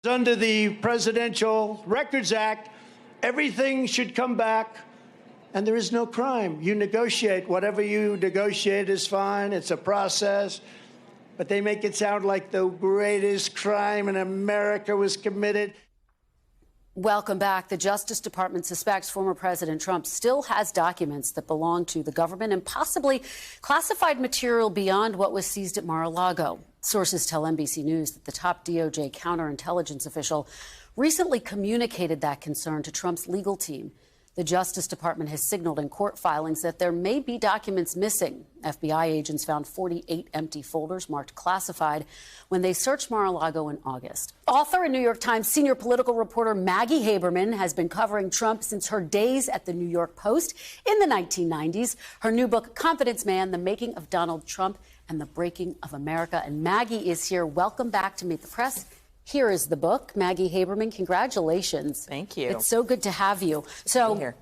Under the Presidential Records Act, everything should come back, and there is no crime. You negotiate. Whatever you negotiate is fine. It's a process. But they make it sound like the greatest crime in America was committed. Welcome back. The Justice Department suspects former President Trump still has documents that belong to the government and possibly classified material beyond what was seized at Mar-a-Lago. Sources tell NBC News that the top DOJ counterintelligence official recently communicated that concern to Trump's legal team. The Justice Department has signaled in court filings that there may be documents missing. FBI agents found 48 empty folders marked classified when they searched Mar-a-Lago in August. Author and New York Times senior political reporter Maggie Haberman has been covering Trump since her days at the New York Post in the 1990s. Her new book, Confidence Man, The Making of Donald Trump and the Breaking of America. And Maggie is here. Welcome back to Meet the Press. Here is the book. Maggie Haberman, congratulations. Thank you. It's so good to have you. So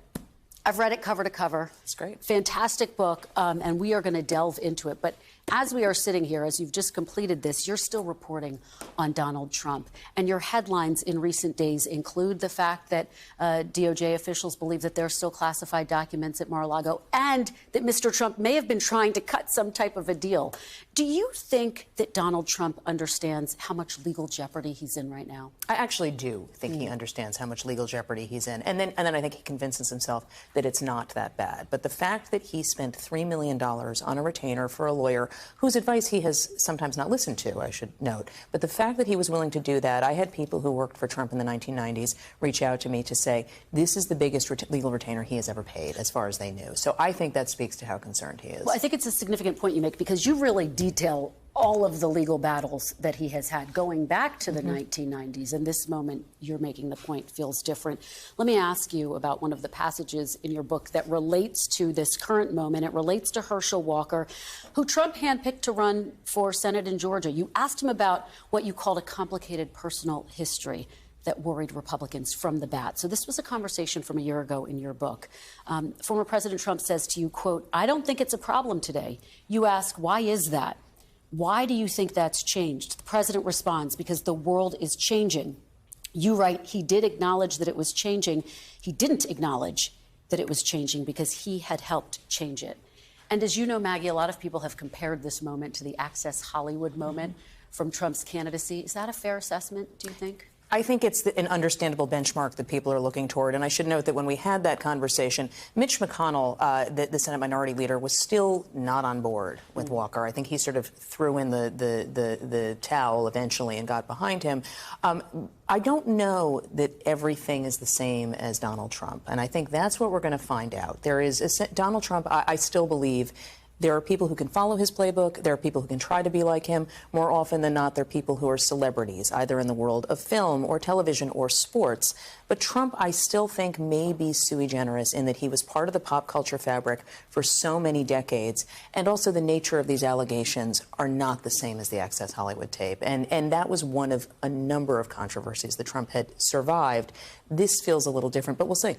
I've read it cover to cover. It's great. Fantastic book, and we are going to delve into it. But as we are sitting here, as you've just completed this, you're still reporting on Donald Trump. And your headlines in recent days include the fact that DOJ officials believe that there are still classified documents at Mar-a-Lago and that Mr. Trump may have been trying to cut some type of a deal. Do you think that Donald Trump understands how much legal jeopardy he's in right now? I actually do think he understands how much legal jeopardy he's in. And then I think he convinces himself that it's not that bad. But the fact that he spent $3 million on a retainer for a lawyer whose advice he has sometimes not listened to, I should note. But the fact that he was willing to do that, I had people who worked for Trump in the 1990s reach out to me to say, this is the biggest legal retainer he has ever paid, as far as they knew. So I think that speaks to how concerned he is. Well, I think it's a significant point you make because you really detail all of the legal battles that he has had going back to the 1990s. And this moment, you're making the point, feels different. Let me ask you about one of the passages in your book that relates to this current moment. It relates to Herschel Walker, who Trump handpicked to run for Senate in Georgia. You asked him about what you called a complicated personal history that worried Republicans from the bat. So this was a conversation from a year ago in your book. Former President Trump says to you, quote, "I don't think it's a problem today." You ask, why is that? Why do you think that's changed? The president responds, because the world is changing. You write, he did acknowledge that it was changing. He didn't acknowledge that it was changing because he had helped change it. And as you know, Maggie, a lot of people have compared this moment to the Access Hollywood moment from Trump's candidacy. Is that a fair assessment, do you think? I think it's an understandable benchmark that people are looking toward. And I should note that when we had that conversation, Mitch McConnell, the Senate Minority Leader, was still not on board with Walker. I think he sort of threw in the towel eventually and got behind him. I don't know that everything is the same as Donald Trump. And I think that's what we're going to find out. There is Donald Trump, I still believe. There are people who can follow his playbook. There are people who can try to be like him. More often than not, there are people who are celebrities, either in the world of film or television or sports. But Trump, I still think, may be sui generis in that he was part of the pop culture fabric for so many decades. And also the nature of these allegations are not the same as the Access Hollywood tape. And that was one of a number of controversies that Trump had survived. This feels a little different, but we'll see.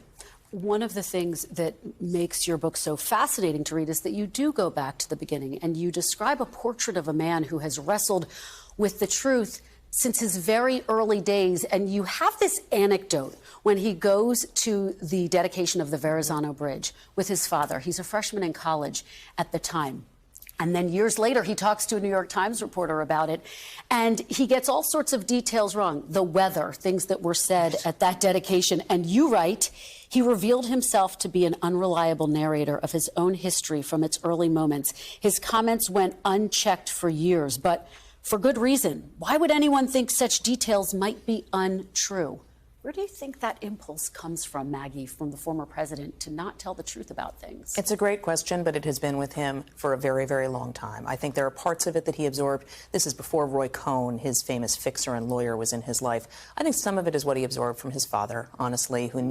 One of the things that makes your book so fascinating to read is that you do go back to the beginning and you describe a portrait of a man who has wrestled with the truth since his very early days. And you have this anecdote when he goes to the dedication of the Verrazano Bridge with his father. He's a freshman in college at the time. And then years later, he talks to a New York Times reporter about it, and he gets all sorts of details wrong. The weather, things that were said at that dedication. And you write, he revealed himself to be an unreliable narrator of his own history from its early moments. His comments went unchecked for years, but for good reason. Why would anyone think such details might be untrue? Where do you think that impulse comes from, Maggie, from the former president to not tell the truth about things? It's a great question, but it has been with him for a very, very long time. I think there are parts of it that he absorbed. This is before Roy Cohn, his famous fixer and lawyer, was in his life. I think some of it is what he absorbed from his father, honestly, who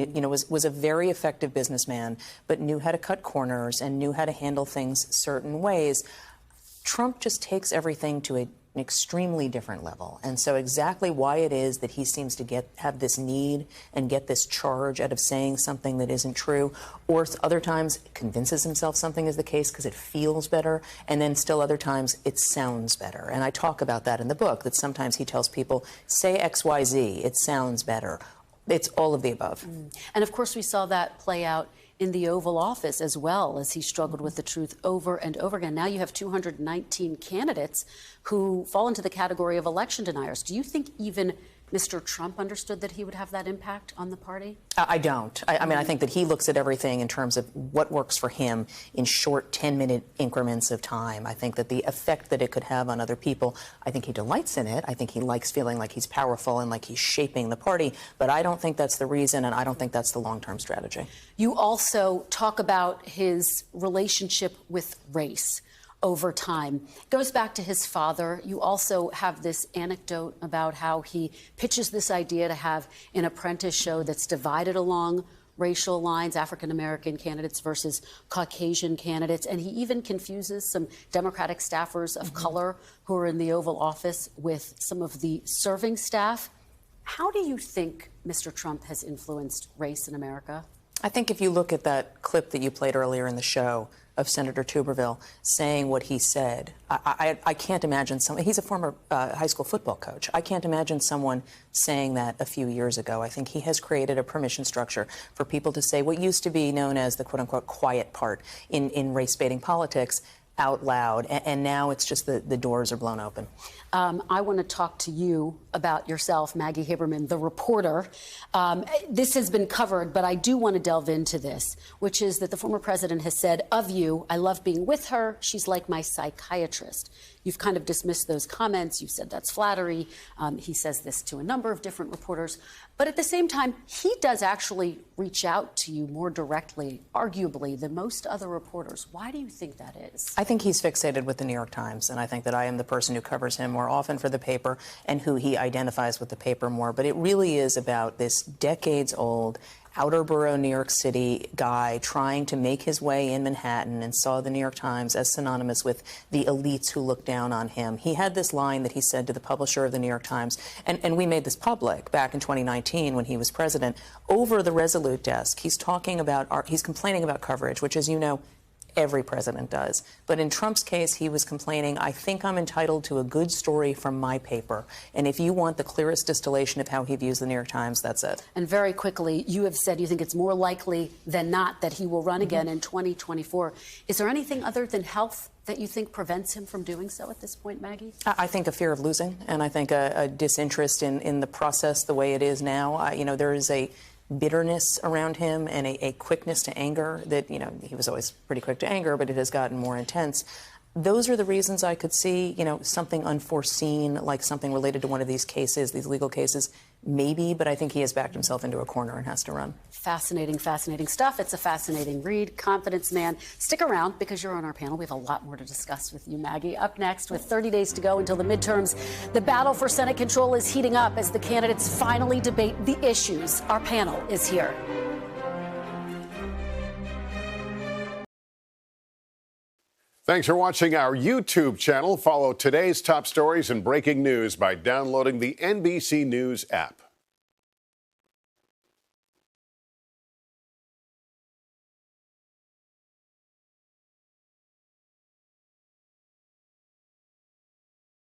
was a very effective businessman, but knew how to cut corners and knew how to handle things certain ways. Trump just takes everything to a an extremely different level. And so exactly why it is that he seems to have this need and get this charge out of saying something that isn't true, or other times convinces himself something is the case because it feels better, and then still other times it sounds better. And I talk about that in the book, that sometimes he tells people, say X, Y, Z, it sounds better. It's all of the above. And of course, we saw that play out in the Oval Office as well, as he struggled with the truth over and over again. Now you have 219 candidates who fall into the category of election deniers. Do you think even Mr. Trump understood that he would have that impact on the party? I don't. I mean, I think that he looks at everything in terms of what works for him in short 10-minute increments of time. I think that the effect that it could have on other people, I think he delights in it. I think he likes feeling like he's powerful and like he's shaping the party. But I don't think that's the reason, and I don't think that's the long-term strategy. You also talk about his relationship with race over time. Goes back to his father. You also have this anecdote about how he pitches this idea to have an apprentice show that's divided along racial lines, African-American candidates versus Caucasian candidates. And he even confuses some Democratic staffers of color who are in the Oval Office with some of the serving staff. How do you think Mr. Trump has influenced race in America? I think if you look at that clip that you played earlier in the show of Senator Tuberville saying what he said, I can't imagine someone, he's a former high school football coach. I can't imagine someone saying that a few years ago. I think he has created a permission structure for people to say what used to be known as the quote-unquote quiet part in race-baiting politics out loud, and now it's just the doors are blown open. I want to talk to you about yourself, Maggie Haberman, the reporter. This has been covered, but I do want to delve into this, which is that the former president has said of you, I love being with her. She's like my psychiatrist. You've kind of dismissed those comments. You've said that's flattery. He says this to a number of different reporters. But at the same time, he does actually reach out to you more directly, arguably, than most other reporters. Why do you think that is? I think he's fixated with the New York Times, and I think that I am the person who covers him more often for the paper and who he identifies with the paper more. But it really is about this decades-old outer borough New York City guy trying to make his way in Manhattan and saw the New York Times as synonymous with the elites who look down on him. He had this line that he said to the publisher of the New York Times, and we made this public back in 2019 when he was president, over the Resolute desk. He's talking about, he's complaining about coverage, which, as you know, every president does. But in Trump's case, he was complaining, I think I'm entitled to a good story from my paper. And if you want the clearest distillation of how he views the New York Times, that's it. And very quickly, you have said you think it's more likely than not that he will run again in 2024. Is there anything other than health that you think prevents him from doing so at this point, Maggie? I think a fear of losing, and I think a disinterest in the process the way it is now. You know, there is a bitterness around him and a quickness to anger that, you know, he was always pretty quick to anger, but it has gotten more intense. Those are the reasons I could see, you know, something unforeseen, like something related to one of these cases, these legal cases, maybe, but I think he has backed himself into a corner and has to run. Fascinating, fascinating stuff. It's a fascinating read. Confidence Man. Stick around because you're on our panel. We have a lot more to discuss with you, Maggie. Up next, with 30 days to go until the midterms, the battle for Senate control is heating up as the candidates finally debate the issues. Our panel is here. Thanks for watching our YouTube channel. Follow today's top stories and breaking news by downloading the NBC News app.